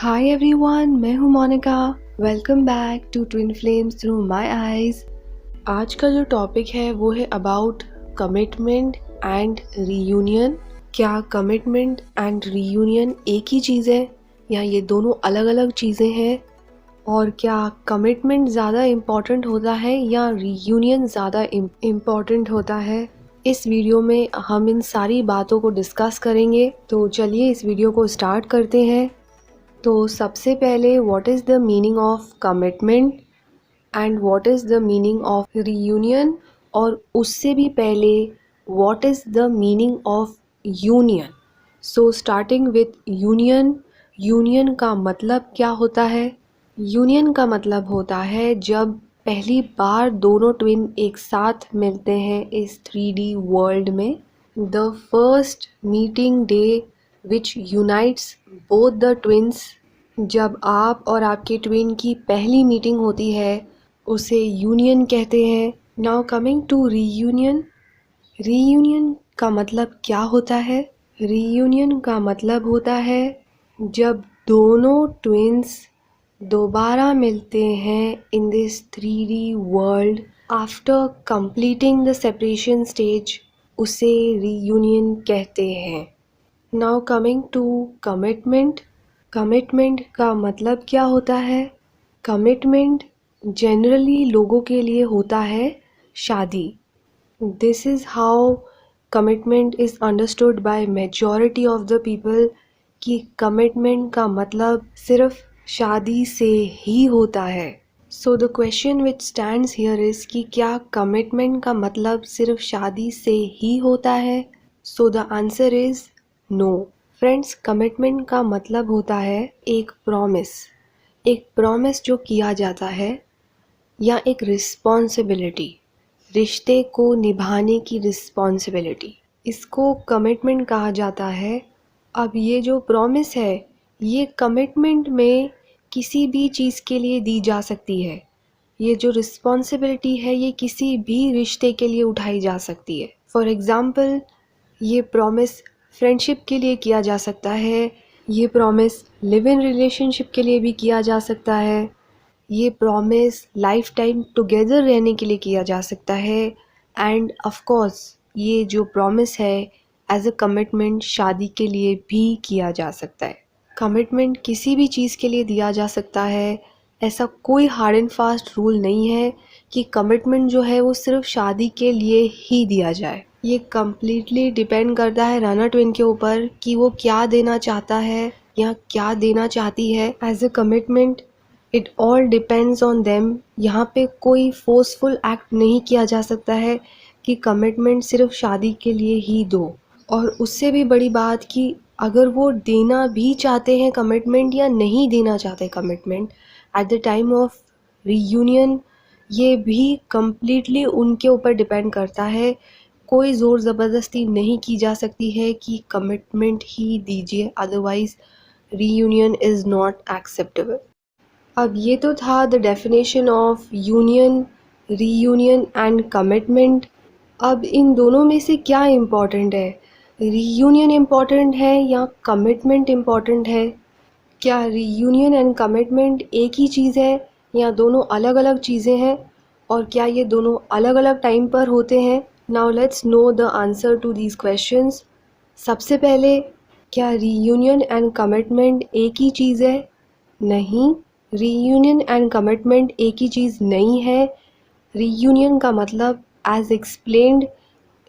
हाय everyone, मैं हूँ Monika. Welcome back to twin flames through my eyes. आज का जो टॉपिक है वो है अबाउट कमिटमेंट एंड रीयूनियन। क्या कमिटमेंट एंड रीयूनियन एक ही चीज़ है या ये दोनों अलग अलग चीज़ें हैं? और क्या कमिटमेंट ज़्यादा इम्पॉर्टेंट होता है या रीयूनियन ज़्यादा इम्पॉर्टेंट होता है? इस वीडियो में हम इन सारी बातों को डिस्कस करेंगे। तो चलिए इस वीडियो को स्टार्ट करते हैं। तो सबसे पहले what is the meaning of commitment and what is the meaning of reunion, और उससे भी पहले what is the meaning of union. So starting with union. Union का मतलब क्या होता है? यूनियन का मतलब होता है जब पहली बार दोनों ट्विन एक साथ मिलते हैं इस 3D वर्ल्ड में। The first meeting day which unites both the twins. जब आप और आपके ट्विन की पहली मीटिंग होती है उसे यूनियन कहते हैं। Now coming to reunion. Reunion का मतलब क्या होता है? रीयूनियन का मतलब होता है जब दोनों ट्विन्स दोबारा मिलते हैं in this 3D world after completing the separation stage, उसे रीयूनियन कहते हैं। Now coming to commitment. Commitment का मतलब क्या होता है? कमिटमेंट जनरली लोगों के लिए होता है शादी। This is how commitment is understood by majority of the people कि कमिटमेंट का मतलब सिर्फ शादी से ही होता है। So the question which stands here is कि क्या कमिटमेंट का मतलब सिर्फ शादी से ही होता है? So the answer is no. Friends, commitment का मतलब होता है एक प्रॉमिस जो किया जाता है, या एक रिस्पॉन्सिबिलिटी, रिश्ते को निभाने की रिस्पॉन्सिबिलिटी, इसको कमिटमेंट कहा जाता है। अब ये जो प्रॉमिस है ये कमिटमेंट में किसी भी चीज़ के लिए दी जा सकती है। ये जो रिस्पॉन्सिबिलिटी है ये किसी भी रिश्ते के लिए उठाई जा सकती है। फॉर एग्ज़ाम्पल, ये प्रॉमिस फ्रेंडशिप के लिए किया जा सकता है, ये प्रॉमिस लिव इन रिलेशनशिप के लिए भी किया जा सकता है, ये प्रॉमिस लाइफ टाइम टुगेदर रहने के लिए किया जा सकता है, एंड ऑफ कोर्स ये जो प्रॉमिस है एज अ कमिटमेंट शादी के लिए भी किया जा सकता है। कमिटमेंट किसी भी चीज़ के लिए दिया जा सकता है। ऐसा कोई हार्ड एंड फास्ट रूल नहीं है कि कमिटमेंट जो है वो सिर्फ शादी के लिए ही दिया जाए। ये कम्प्लीटली डिपेंड करता है राना ट्विन के ऊपर कि वो क्या देना चाहता है या क्या देना चाहती है as a commitment. It all depends on them. यहाँ पे कोई फोर्सफुल एक्ट नहीं किया जा सकता है कि कमिटमेंट सिर्फ शादी के लिए ही दो। और उससे भी बड़ी बात कि अगर वो देना भी चाहते हैं कमिटमेंट या नहीं देना चाहते commitment eight the time of reunion, ये भी कम्प्लीटली उनके ऊपर डिपेंड करता है। कोई ज़ोर ज़बरदस्ती नहीं की जा सकती है कि कमिटमेंट ही दीजिए, otherwise reunion is not acceptable. अब ये तो था the definition of union, reunion and commitment. अब इन दोनों में से क्या इम्पॉर्टेंट है? रीयूनियन इम्पॉर्टेंट है या कमिटमेंट इम्पॉर्टेंट है? क्या रीयूनियन एंड कमिटमेंट एक ही चीज़ है या दोनों अलग अलग चीज़ें हैं? और क्या ये दोनों अलग अलग टाइम पर होते हैं? Now let's know the answer to these questions. सबसे पहले, क्या रीयूनियन एंड कमिटमेंट एक ही चीज़ है? नहीं, रीयूनियन एंड कमिटमेंट एक ही चीज़ नहीं है। रीयूनियन का मतलब एज एक्सप्लेन्ड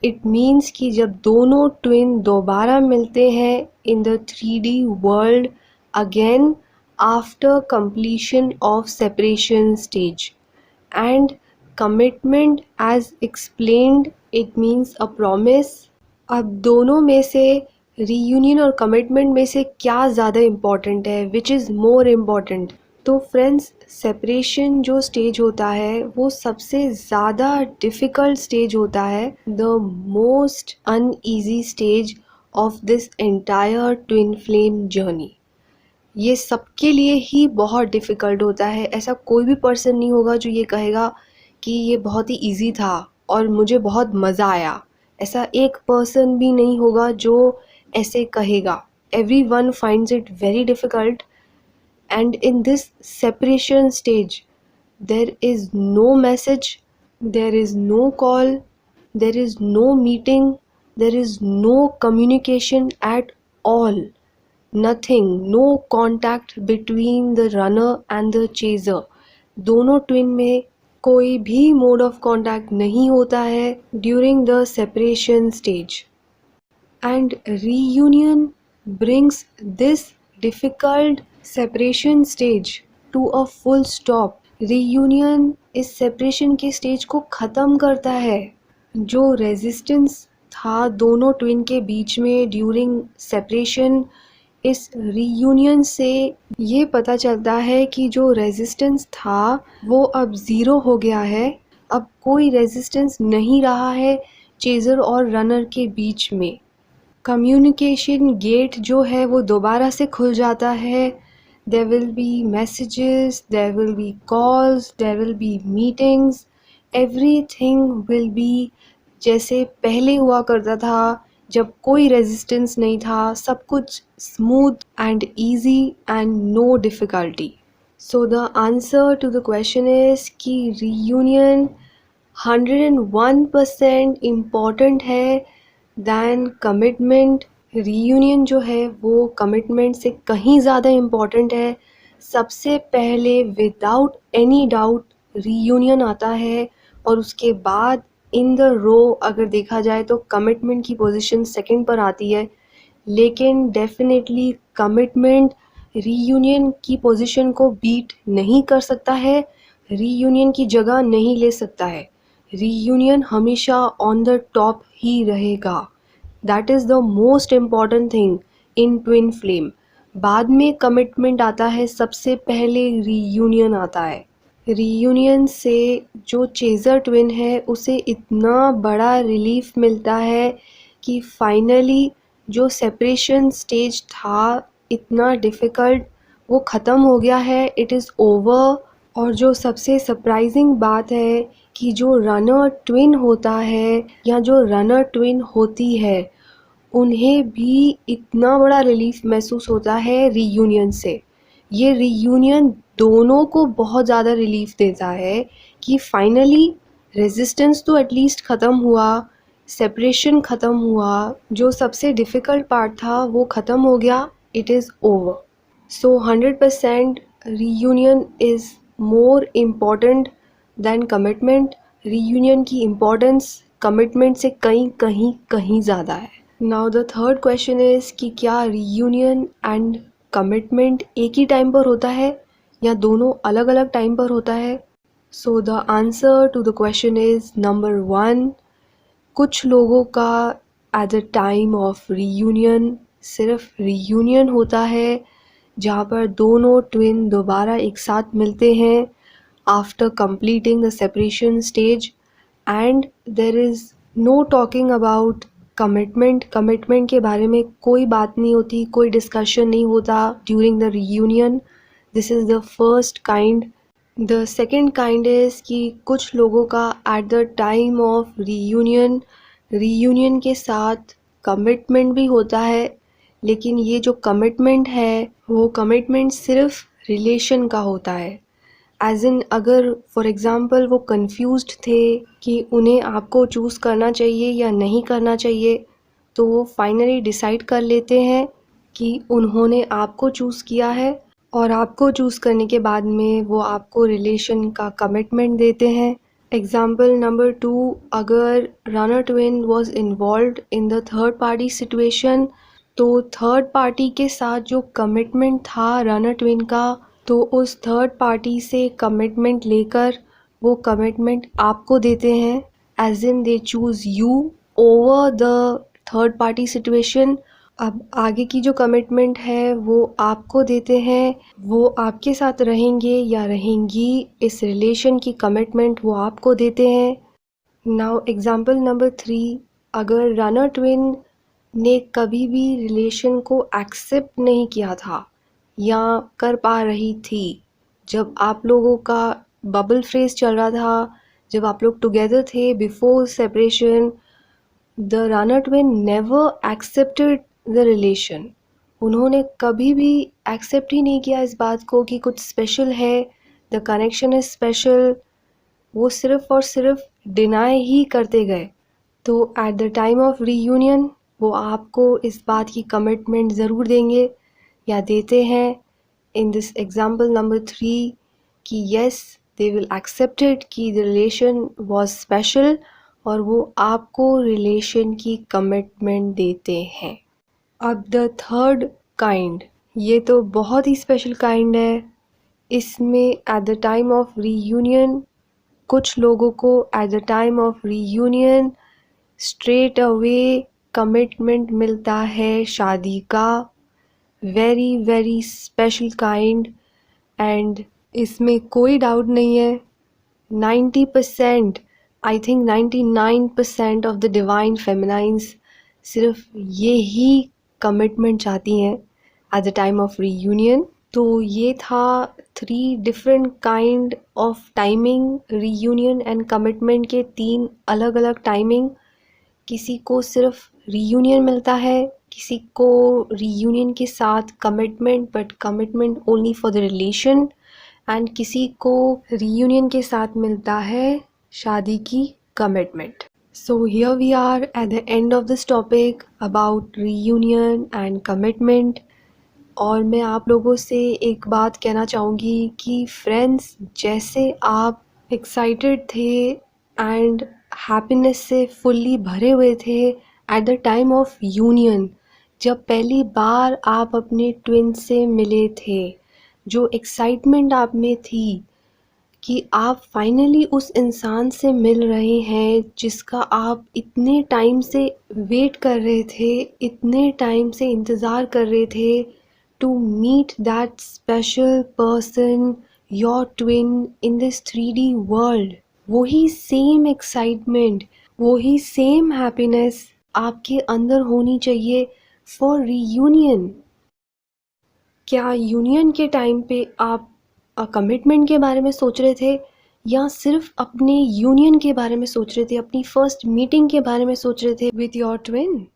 इट मीन्स कि जब दोनों ट्विन दोबारा मिलते हैं in the 3D world again after completion of separation stage. And commitment as explained it means a promise. अब दोनों में से रीयूनियन और कमिटमेंट में से क्या ज़्यादा इम्पॉर्टेंट है? Which is more important? तो फ्रेंड्स, सेपरेशन जो स्टेज होता है वो सबसे ज़्यादा डिफ़िकल्ट स्टेज होता है, the most uneasy stage of this entire twin flame journey. ये सबके लिए ही बहुत डिफ़िकल्ट होता है। ऐसा कोई भी पर्सन नहीं होगा जो ये कहेगा कि ये बहुत ही इजी था और मुझे बहुत मज़ा आया। ऐसा एक पर्सन भी नहीं होगा जो ऐसे कहेगा। Everyone finds it very difficult and in this separation stage there is no message, there is no call, there is no meeting, there is no communication at all. Nothing, no contact between the runner and the chaser. दोनों twin में कोई भी mode of contact नहीं होता है during the separation stage. And reunion brings this difficult separation stage to a full stop. Reunion इस separation के stage को ख़त्म करता है. जो resistance था दोनों ट्विन के बीच में ड्यूरिंग सेपरेशन, इस रीयूनियन से ये पता चलता है कि जो रेजिस्टेंस था वो अब ज़ीरो हो गया है. अब कोई रेजिस्टेंस नहीं रहा है चेज़र और रनर के बीच में. कम्युनिकेशन गेट जो है वो दोबारा से खुल जाता है. There will be messages, there will be calls, there will be meetings, everything will be जैसे पहले हुआ करता था जब कोई रेजिस्टेंस नहीं था. सब कुछ smooth and easy and no difficulty. So the answer to the question is कि रीयूनियन 101% इम्पॉर्टेंट है दैन कमिटमेंट. रीयूनियन जो है वो कमिटमेंट से कहीं ज़्यादा इम्पॉर्टेंट है. सबसे पहले विदाउट एनी डाउट रीयूनियन आता है और उसके बाद इन द रो अगर देखा जाए तो कमिटमेंट की पोजीशन सेकंड पर आती है. लेकिन डेफिनेटली कमिटमेंट रीयूनियन की पोजीशन को बीट नहीं कर सकता है, रीयूनियन की जगह नहीं ले सकता है. रीयूनियन हमेशा ऑन द टॉप ही रहेगा. That is the most important thing in twin flame. बाद में कमिटमेंट आता है, सबसे पहले रीयूनियन आता है. रीयूनियन से जो चेज़र ट्विन है उसे इतना बड़ा रिलीफ मिलता है कि फाइनली जो सेपरेशन स्टेज था इतना डिफ़िकल्ट वो ख़त्म हो गया है. It is over. और जो सबसे सरप्राइजिंग बात है कि जो रनर ट्विन होता है या जो रनर ट्विन होती है उन्हें भी इतना बड़ा रिलीफ महसूस होता है रीयूनियन से. ये रीयूनियन दोनों को बहुत ज़्यादा रिलीफ देता है कि फाइनली रेजिस्टेंस तो एटलीस्ट ख़त्म हुआ, सेपरेशन ख़त्म हुआ, जो सबसे डिफ़िकल्ट पार्ट था वो ख़त्म हो गया. It is over. So 100% reunion is more important than commitment. Reunion की इम्पोर्टेंस कमिटमेंट से कहीं ज़्यादा है. Now the third question is कि क्या रीयूनियन एंड कमिटमेंट एक ही टाइम पर होता है या दोनों अलग अलग टाइम पर होता है? So the answer to the question is number 1. कुछ लोगों का at the time of reunion सिर्फ रीयूनियन होता है जहाँ पर दोनों ट्विन दोबारा एक साथ मिलते हैं after completing the separation stage and there is no talking about commitment. Commitment के बारे में कोई बात नहीं होती, कोई डिस्कशन नहीं होता during the reunion. This is the first kind. The second kind is कि कुछ लोगों का at the time of reunion के साथ कमिटमेंट भी होता है, लेकिन ये जो कमिटमेंट है वो कमिटमेंट सिर्फ रिलेशन का होता है. एज इन अगर फॉर एग्ज़ाम्पल वो कंफ्यूज्ड थे कि उन्हें आपको चूज़ करना चाहिए या नहीं करना चाहिए, तो वो फाइनली डिसाइड कर लेते हैं कि उन्होंने आपको चूज़ किया है और आपको चूज़ करने के बाद में वो आपको रिलेशन का कमिटमेंट देते हैं. एग्ज़ाम्पल नंबर 2, अगर runner twin was involved in the third party situation, तो थर्ड पार्टी के साथ जो कमिटमेंट था रनर ट्विन का, तो उस थर्ड पार्टी से कमिटमेंट लेकर वो कमिटमेंट आपको देते हैं. As in they choose you over the third party situation. अब आगे की जो कमिटमेंट है वो आपको देते हैं, वो आपके साथ रहेंगे या रहेंगी, इस रिलेशन की कमिटमेंट वो आपको देते हैं. नाउ एग्ज़ाम्पल नंबर 3, अगर रनर ट्विन ने कभी भी रिलेशन को एक्सेप्ट नहीं किया था या कर पा रही थी, जब आप लोगों का बबल फ्रेज चल रहा था, जब आप लोग टुगेदर थे before separation, the runner twin never accepted the relation. उन्होंने कभी भी एक्सेप्ट ही नहीं किया इस बात को कि कुछ स्पेशल है, द कनेक्शन इज़ स्पेशल। वो सिर्फ और सिर्फ डिनाई ही करते गए। तो eight the time of reunion वो आपको इस बात की कमिटमेंट ज़रूर देंगे या देते हैं इन दिस एग्जाम्पल नंबर 3 कि yes they will accept it कि द रिलेशन वॉज स्पेशल और वो आपको रिलेशन की कमिटमेंट देते हैं। अब द थर्ड काइंड, ये तो बहुत ही स्पेशल काइंड है। इसमें at the time of reunion कुछ लोगों को at the time of reunion straight away commitment मिलता है शादी का, very very special kind. And इसमें कोई डाउट नहीं है 90%, I think 99% of the divine feminines सिर्फ ये ही कमिटमेंट चाहती हैं at the time of reunion. तो ये था 3 different kind of timing, reunion and commitment के 3 अलग अलग टाइमिंग। किसी को सिर्फ रीयूनियन मिलता है, किसी को रीयूनियन के साथ commitment but commitment only for the relation, and किसी को रीयूनियन के साथ मिलता है शादी की commitment. So here we are at the end of this topic about reunion and commitment. और मैं आप लोगों से एक बात कहना चाहूँगी कि फ्रेंड्स, जैसे आप एक्साइटेड थे एंड हैप्पीनेस से फुल्ली भरे हुए थे eight the time of union, जब पहली बार आप अपने ट्विन से मिले थे, जो एक्साइटमेंट आप में थी कि आप फाइनली उस इंसान से मिल रहे हैं जिसका आप इतने टाइम से वेट कर रहे थे, इतने टाइम से इंतज़ार कर रहे थे to meet that special person, your twin in this 3D world। वही सेम एक्साइटमेंट, वही सेम हैप्पीनेस आपके अंदर होनी चाहिए फॉर रीयूनियन। क्या यूनियन के टाइम पे आप कमिटमेंट के बारे में सोच रहे थे या सिर्फ अपने यूनियन के बारे में सोच रहे थे, अपनी फर्स्ट मीटिंग के बारे में सोच रहे थे with your twin?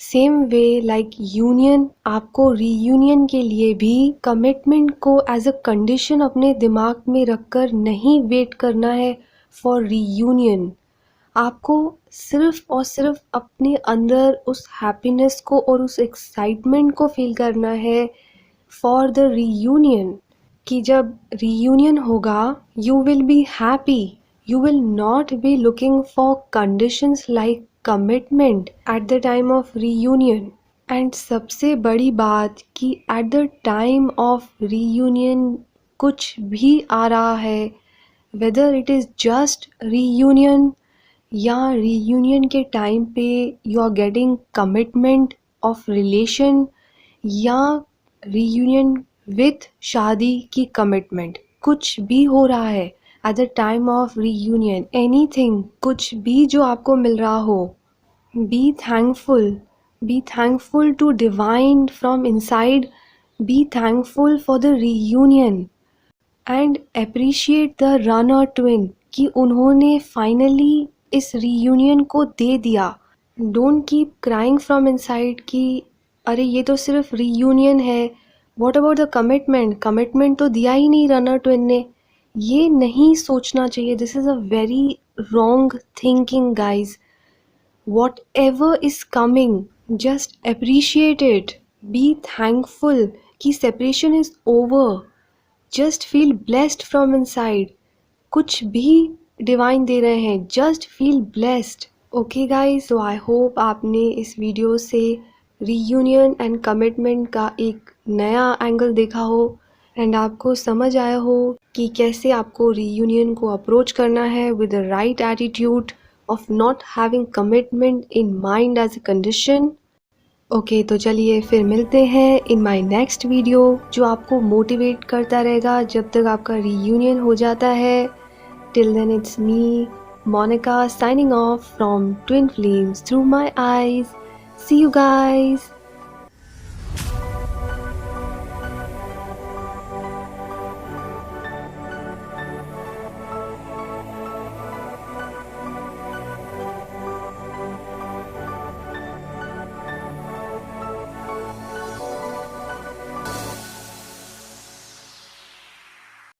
Same way like union, आपको रीयूनियन के लिए भी कमिटमेंट को एज अ कंडीशन अपने दिमाग में रखकर नहीं वेट करना है फॉर रीयूनियन। आपको सिर्फ और सिर्फ अपने अंदर उस हैप्पीनेस को और उस एक्साइटमेंट को फील करना है फॉर द रीयूनियन, कि जब रीयूनियन होगा you will be happy, you will not be looking for conditions like commitment at the time of reunion। and सबसे बड़ी बात कि at the time of reunion कुछ भी आ रहा है, whether it is just reunion या reunion के टाइम पे you are getting commitment of relation या reunion with शादी की commitment, कुछ भी हो रहा है at the time of reunion, anything, कुछ भी जो आपको मिल रहा हो, be thankful to divine from inside, be thankful for the reunion and appreciate the runner twin कि उन्होंने finally इस reunion को दे दिया। Don't keep crying from inside कि अरे ये तो सिर्फ reunion है, what about the commitment तो दिया ही नहीं runner twin ने। ये नहीं सोचना चाहिए, this is a very wrong thinking guys. Whatever is coming just appreciate it, be thankful कि separation is over, just feel blessed from inside. कुछ भी डिवाइन दे रहे हैं, just feel blessed. Okay guys, so I hope आपने इस video से reunion and commitment का एक नया एंगल देखा हो एंड आपको समझ आया हो कि कैसे आपको रीयूनियन को अप्रोच करना है with the right attitude of not having commitment in mind as a condition. Okay, तो चलिए फिर मिलते हैं इन माय नेक्स्ट वीडियो जो आपको मोटिवेट करता रहेगा जब तक आपका रीयूनियन हो जाता है। Till then it's me Monika signing off from twin flames through my eyes. See you guys.